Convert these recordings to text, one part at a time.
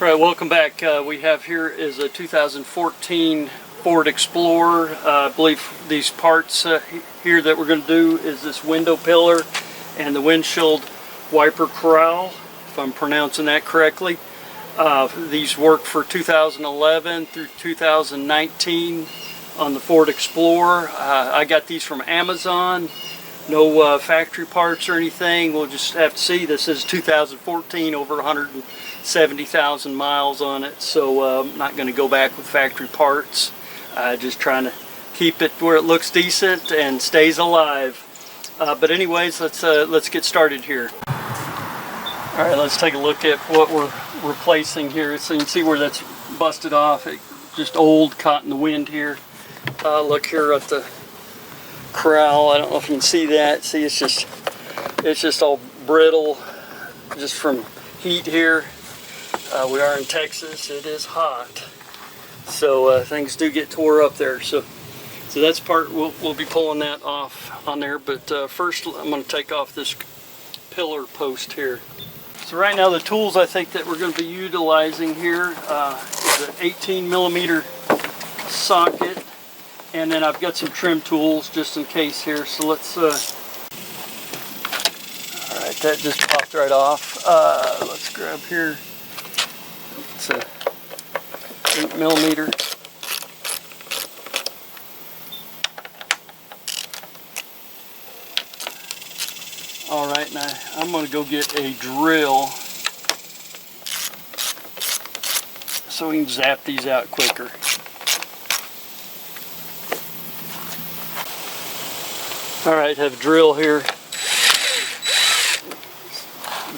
Right, welcome back. We have here is a 2014 Ford Explorer. I believe these parts here that we're going to do is this window pillar and the windshield wiper corral, if I'm pronouncing that correctly. These work for 2011 through 2019 on the Ford Explorer. I got these from Amazon. No factory parts or anything. We'll just have to see. This is 2014, over 170,000 miles on it, so I'm not going to go back with factory parts. Just trying to keep it where it looks decent and stays alive. But anyways, let's get started here. All right, let's take a look at what we're replacing here. So you can see where that's busted off. It just old, caught in the wind here. Look here at the corral. I don't know if you can see that. See, it's just all brittle, just from heat here. We are in Texas. It is hot, so things do get tore up there. So that's part we'll be pulling that off on there. But first, I'm going to take off this pillar post here. So right now, the tools I think that we're going to be utilizing here is an 18mm socket. And then I've got some trim tools just in case here. So let's, all right, that just popped right off. Let's grab here. It's a 8mm. All right, now I'm gonna go get a drill so we can zap these out quicker. All right, have a drill here.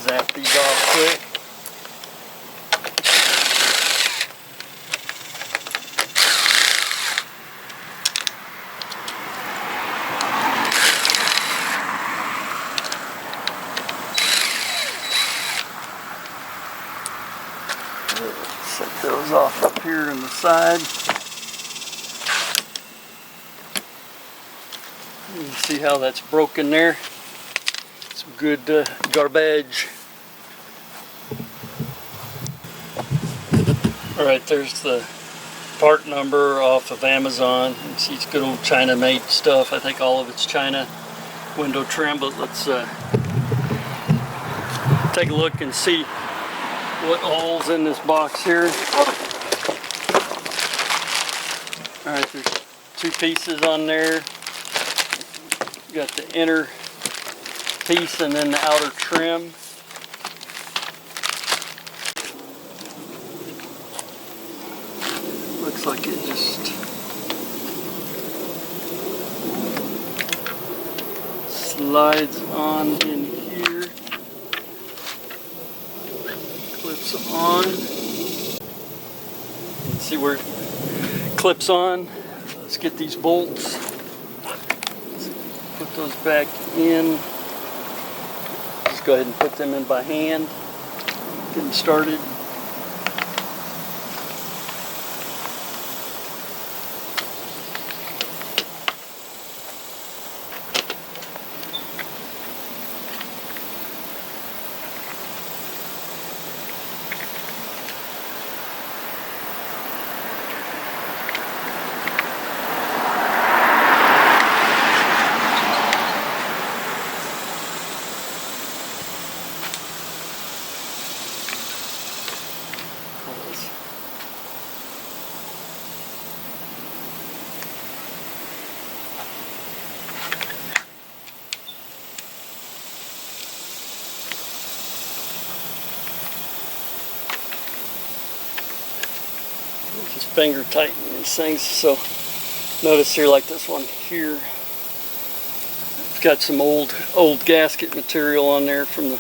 Zap these off quick. Set those off up here on the side. You can see how that's broken there. Some good garbage. Alright, there's the part number off of Amazon. You can see it's good old China made stuff. I think all of it's China window trim, but let's take a look and see what all's in this box here. Alright, there's two pieces on there. Got the inner piece and then the outer trim. Looks like it just slides on in here. Clips on. Let's see where it clips on. Let's get these bolts. Put those back in. Just go ahead and put them in by hand. Get them started. Just finger tighten these things. So notice here, like this one here, it's got some old gasket material on there from the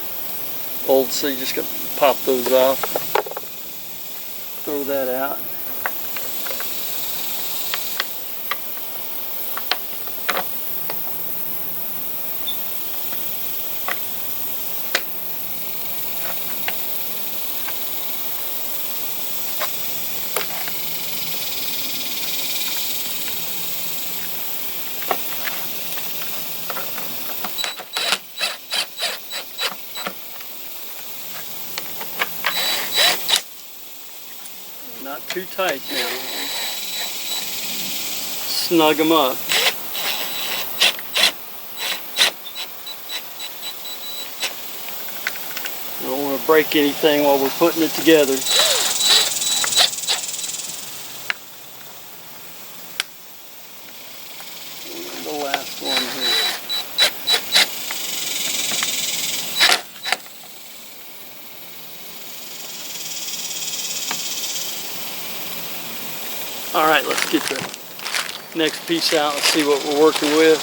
old, so you just got to pop those off, throw that out. Not too tight now. Snug them up. Don't want to break anything while we're putting it together. And the last one here. All right, let's get the next piece out and see what we're working with.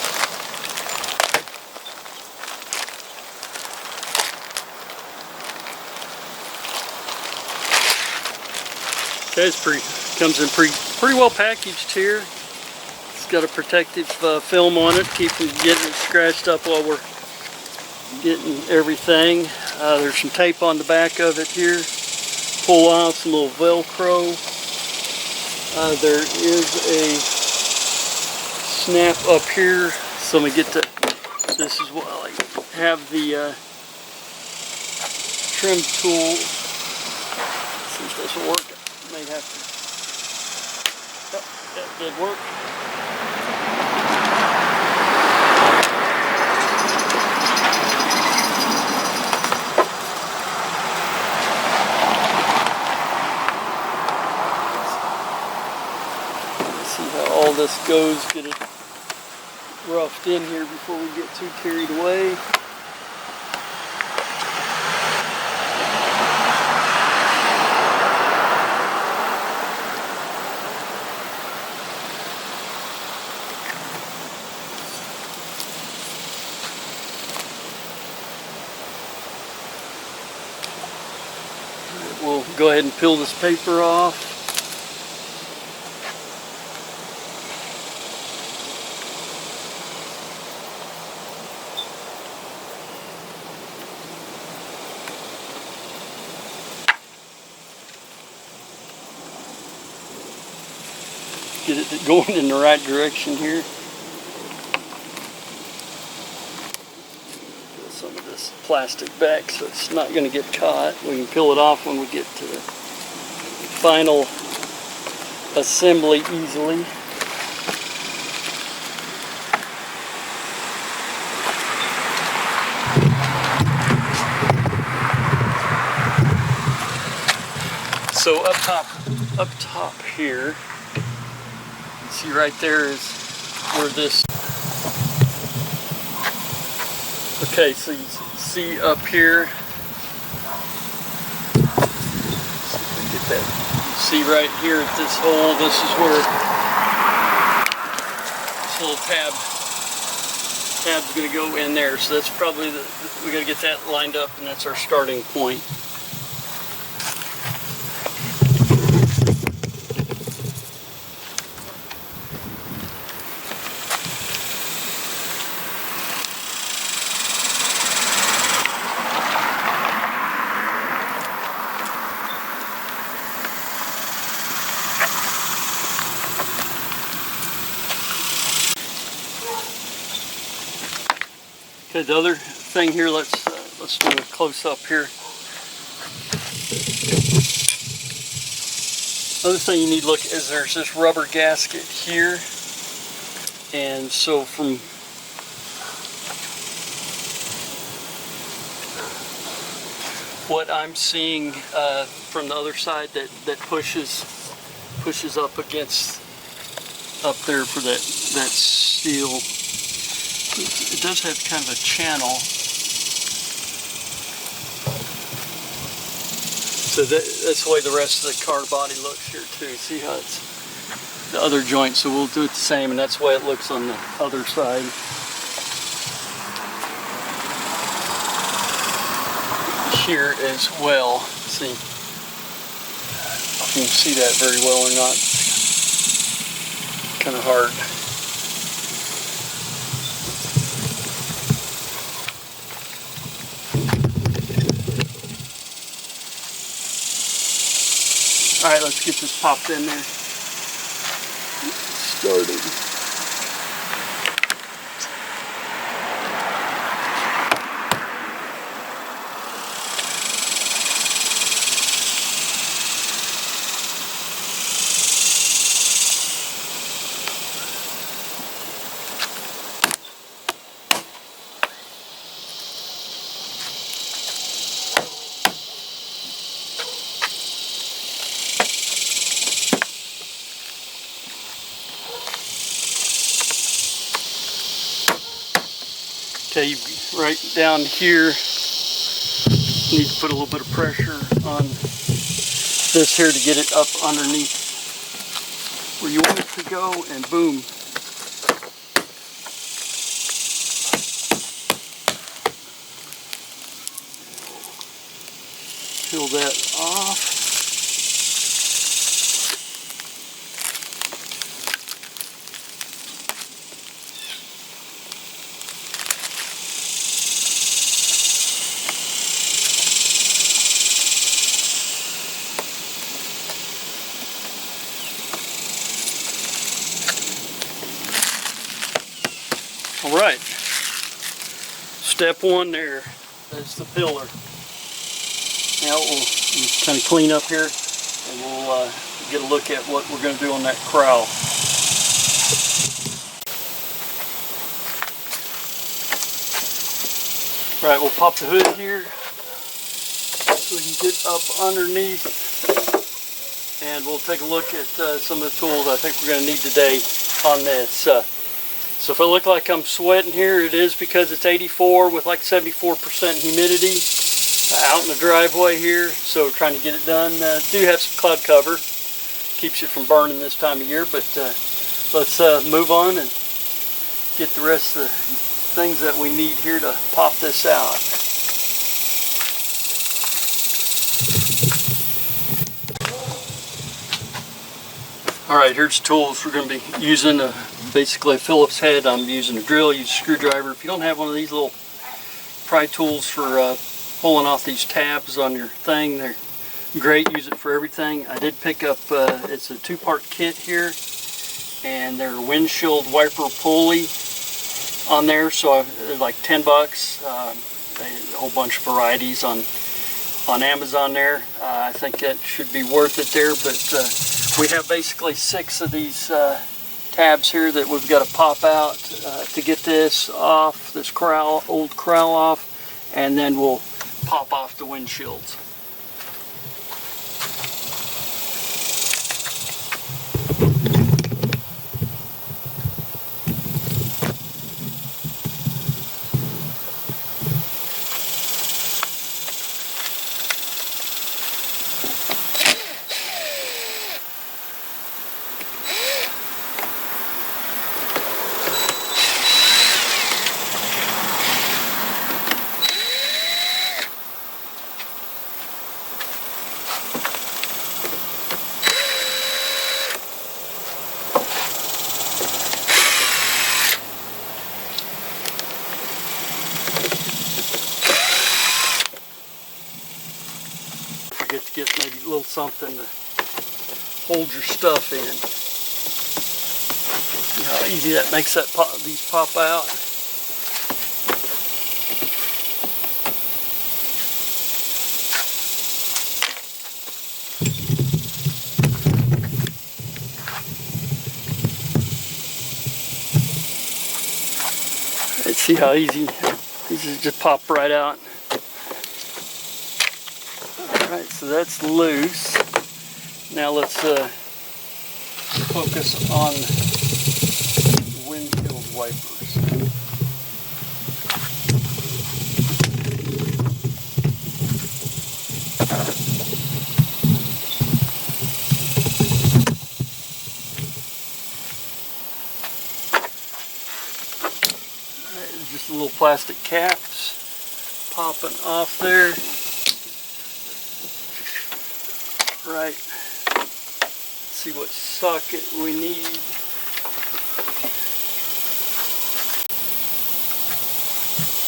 Okay, comes in pretty well packaged here. It's got a protective film on it, keeping getting it scratched up while we're getting everything. There's some tape on the back of it here. Pull off some little Velcro. There is a snap up here, so let me get to this is while I have the trim tool. See if this will work. I may have to. Oh, that did work. All this goes, get it roughed in here before we get too carried away. We'll go ahead and peel this paper off. Get it going in the right direction here. Put some of this plastic back so it's not going to get caught. We can peel it off when we get to the final assembly easily. So up top here, see right there is where this, okay, so you see up here, get that, you see right here at this hole, this is where this little tab's going to go in there, so that's probably, we got to get that lined up, and that's our starting point. Okay, the other thing here, let's do a close up here. Other thing you need to look is there's this rubber gasket here, and so from what I'm seeing from the other side, that pushes up against up there for that steel. It does have kind of a channel, so that's the way the rest of the car body looks here too. See how it's the other joint, so we'll do it the same, and that's the way it looks on the other side. Here as well. See, if you can see that very well or not. Kind of hard. All right, let's get this popped in there. Started. Okay, right down here, need to put a little bit of pressure on this here to get it up underneath where you want it to go, and boom. Peel that off. All right, step one there, that's the pillar. Now we'll kind of clean up here and we'll get a look at what we're going to do on that cowl. All right, we'll pop the hood here so we can get up underneath, and we'll take a look at some of the tools I think we're going to need today on this. So if I look like I'm sweating here, it is because it's 84 with like 74% humidity out in the driveway here. So trying to get it done. Do have some cloud cover. Keeps you from burning this time of year. But let's move on and get the rest of the things that we need here to pop this out. Alright, here's the tools we're going to be using. Basically a Phillips head. I'm using a drill, use a screwdriver. If you don't have one of these little pry tools for pulling off these tabs on your thing, they're great. Use it for everything. I did pick up, it's a two-part kit here, and they're a windshield wiper pulley on there, so they're like 10 bucks. A whole bunch of varieties on Amazon there. I think that should be worth it there, but we have basically 6 of these tabs here that we've got to pop out to get this off, this old cowl off, and then we'll pop off the windshields. Forget to get maybe a little something to hold your stuff in. See how easy that makes these pop out. Let's see how easy these just pop right out. Alright, so that's loose. Now let's focus on the windshield wipers. Alright, just a little plastic caps popping off there. Right, see what socket we need.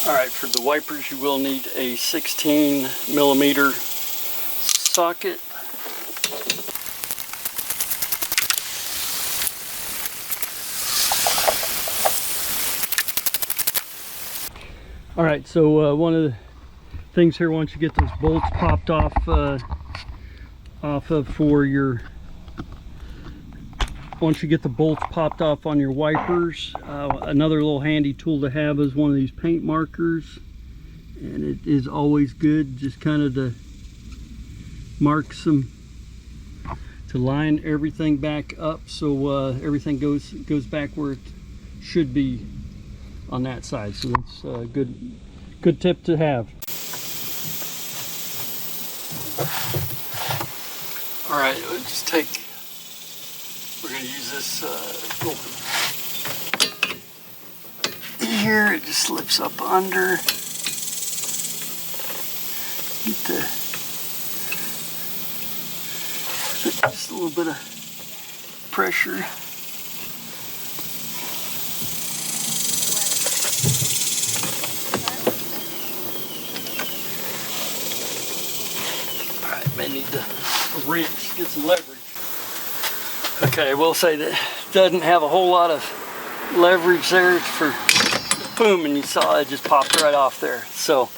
Alright, for the wipers you will need a 16 millimeter socket. Alright, so one of the things here, once you get those bolts popped off once you get the bolts popped off on your wipers, another little handy tool to have is one of these paint markers, and it is always good just kind of to mark some, to line everything back up so everything goes back where it should be on that side. So that's a good tip to have. All right, we'll just we're going to use this here. It just slips up under. Get just a little bit of pressure. Alright, may need a wrench, get some leverage. Okay, I will say that it doesn't have a whole lot of leverage there for boom, and you saw it just popped right off there. So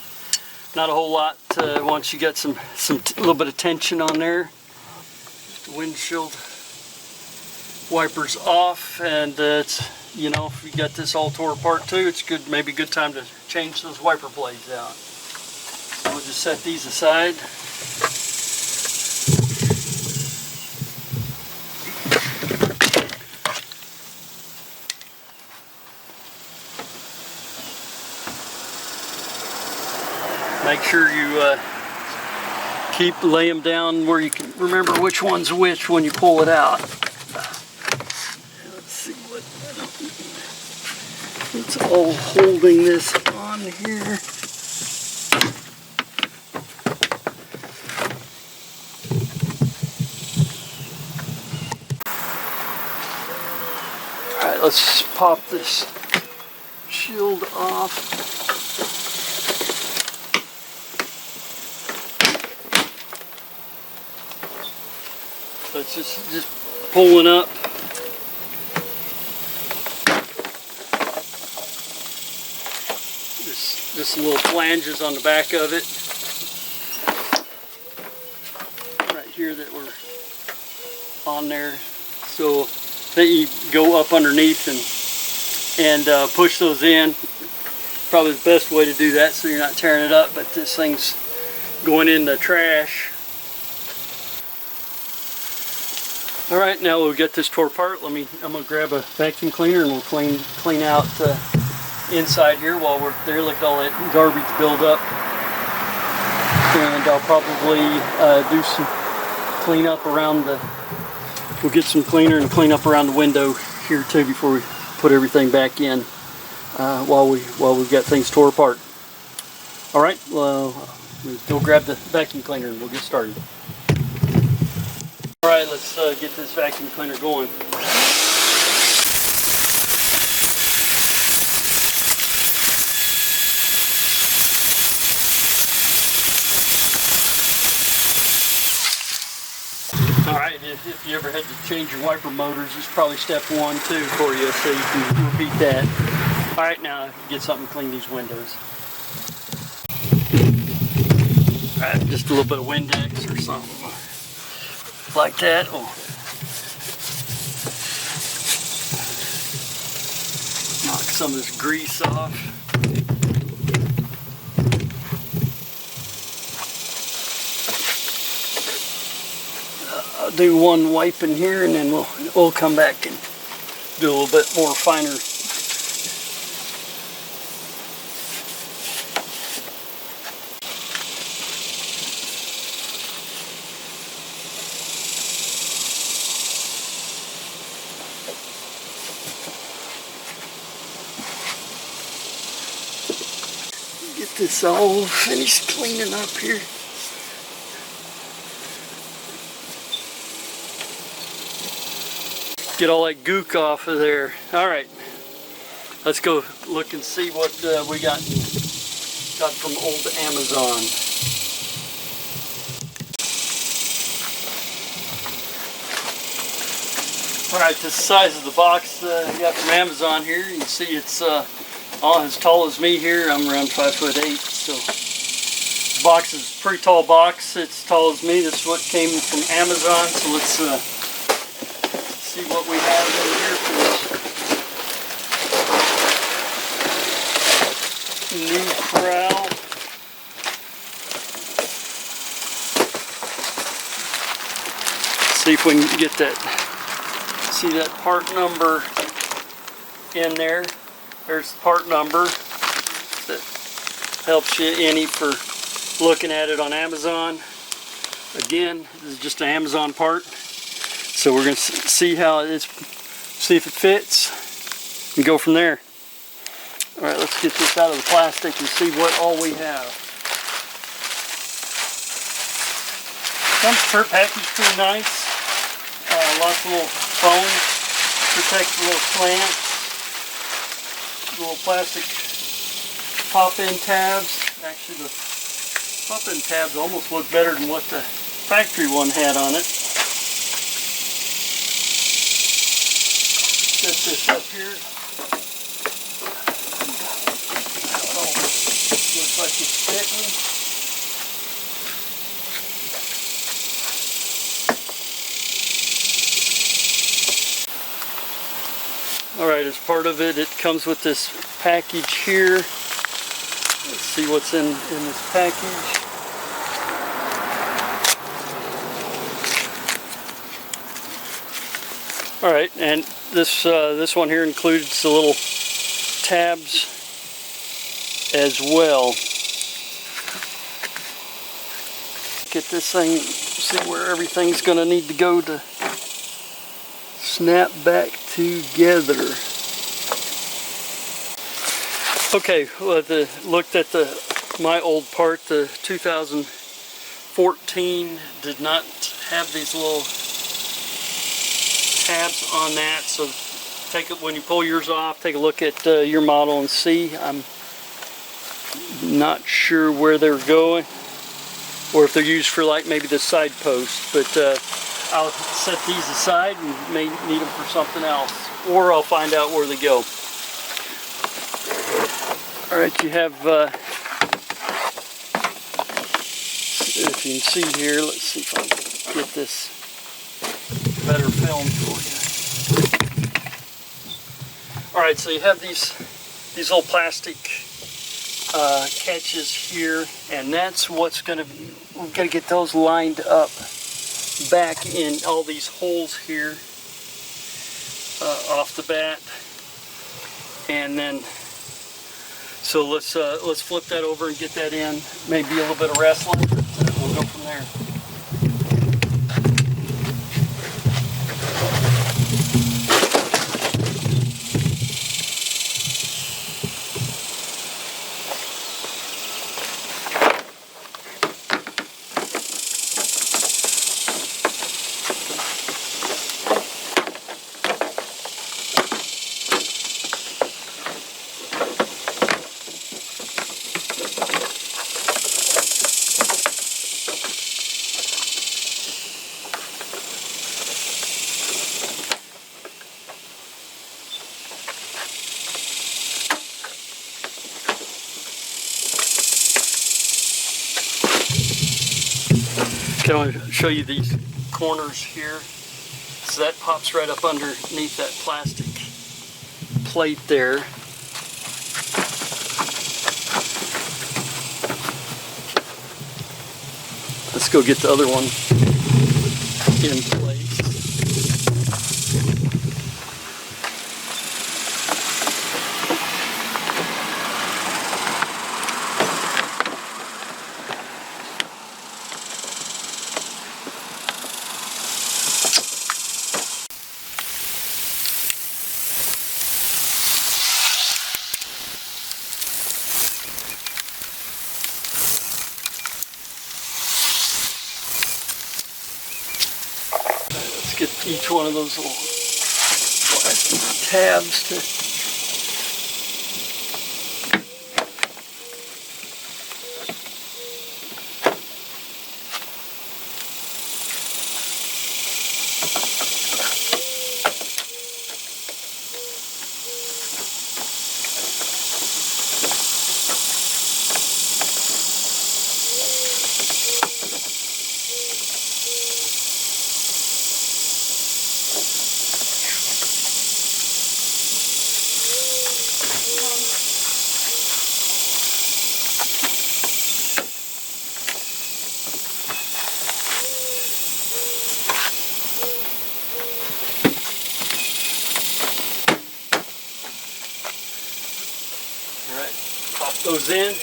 not a whole lot once you get some little bit of tension on there. Just the windshield wipers off, and it's, you know, if you got this all tore apart too, it's good, maybe a good time to change those wiper blades out. So we'll just set these aside. Make sure you lay them down where you can remember which one's which when you pull it out. Let's see what it's all holding this on here. All right, let's pop this shield off. So it's just pulling up. Just little flanges on the back of it, right here that were on there. So that you go up underneath and push those in. Probably the best way to do that, so you're not tearing it up. But this thing's going in the trash. All right, now we'll get this tore apart. I'm gonna grab a vacuum cleaner and we'll clean out the inside here while we're there. Look at all that garbage build up. And I'll probably do some clean up around we'll get some cleaner and clean up around the window here too before we put everything back in while we've got things tore apart. All right, well, we'll go grab the vacuum cleaner and we'll get started. All right, let's get this vacuum cleaner going. All right, if you ever had to change your wiper motors, it's probably step 1, 2 for you, so you can repeat that. All right, now get something to clean these windows. All right, just a little bit of Windex or something like that. Oh. Knock some of this grease off. I'll do one wipe in here, and then we'll come back and do a little bit more finer. Get this all finished cleaning up here. Get all that gook off of there. All right, let's go look and see what we got from old Amazon. All right, this size of the box I got from Amazon here. You can see it's as tall as me here. I'm around 5'8", so the box is a pretty tall box. It's as tall as me. This is what came from Amazon. So let's see what we have in here for this new Cowl. See if we can get that. See that part number in there. There's the part number that helps you any for looking at it on Amazon. Again, this is just an Amazon part. So we're going to see how it is, see if it fits, and go from there. All right, let's get this out of the plastic and see what all we have. Comes packaged pretty nice. Lots of little foam, protects the little slants, little plastic pop-in tabs. Actually, the pop-in tabs almost look better than what the factory one had on it. Set this up here. Oh, looks like it's fitting. Alright, as part of it, it comes with this package here. Let's see what's in this package. Alright, and this one here includes the little tabs as well. Get this thing, see where everything's going to need to go to snap back together. Okay, well, looked at my old part. The 2014 did not have these little tabs on that, so take it when you pull yours off. Take a look at your model and see. I'm not sure where they're going, or if they're used for like maybe the side post, but I'll set these aside and may need them for something else, or I'll find out where they go. Alright, you have, if you can see here, let's see if I can get this better film for you. Alright, so you have these little plastic catches here, and that's what's going to, we've got to get those lined up back in all these holes here off the bat. And then so let's flip that over and get that in. Maybe a little bit of wrestling, but we'll go from there. Okay, I want to show you these corners here. So that pops right up underneath that plastic plate there. Let's go get the other one in place. Get each one of those little plastic tabs to those in.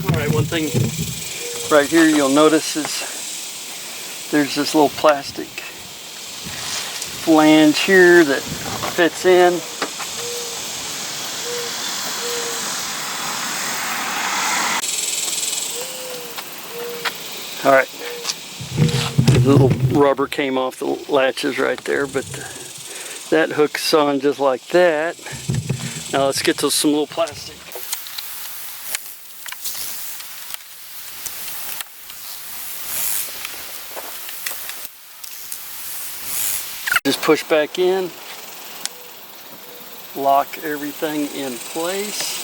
Alright, one thing right here you'll notice is there's this little plastic flange here that fits in. Alright, the little rubber came off the latches right there, but that hooks on just like that. Now let's get to some little plastic. Just push back in, lock everything in place.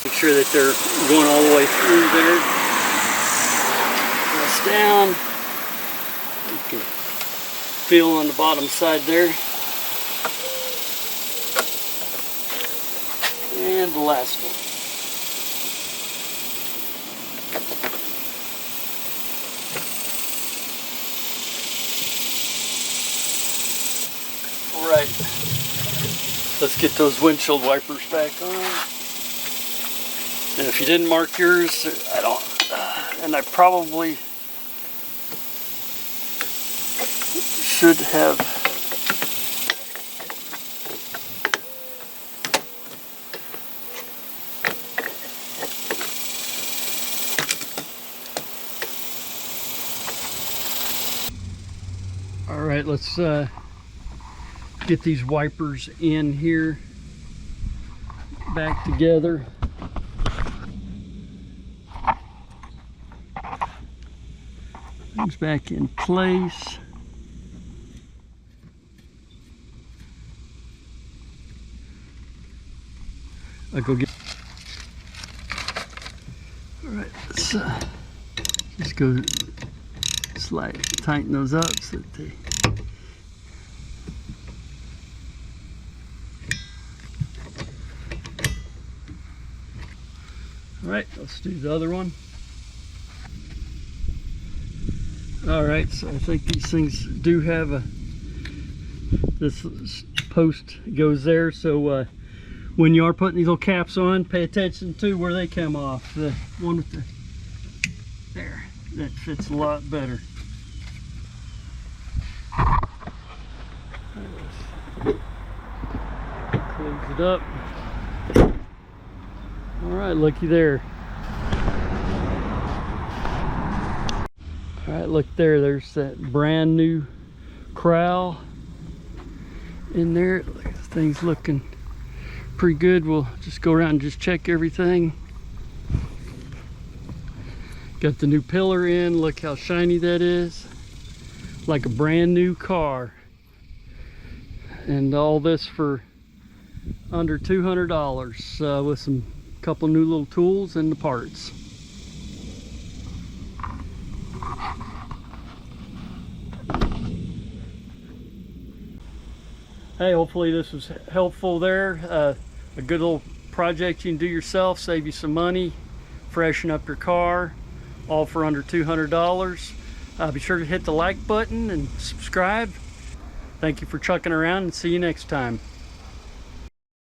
Make sure that they're going all the way through there. Press down. You can feel on the bottom side there. And the last one. All right. Let's get those windshield wipers back on. And if you didn't mark yours, I don't, and I probably should have. All right, let's get these wipers in here back together. Things back in place. I'll go get. All right, let's just go slide, tighten those up so that they. All right, let's do the other one. Alright, so I think these things do have a, this post goes there, so when you are putting these little caps on, pay attention to where they come off. The one with the, there, that fits a lot better. Close it up. Alright, looky there. Alright, look there, there's that brand new Cowl in there. This thing's looking pretty good. We'll just go around and just check everything. Got the new pillar in, look how shiny that is. Like a brand new car. And all this for under $200 with some couple new little tools and the parts. Hey, hopefully this was helpful there. A good little project you can do yourself, save you some money, freshen up your car, all for under $200. Be sure to hit the like button and subscribe. Thank you for chucking around, and see you next time.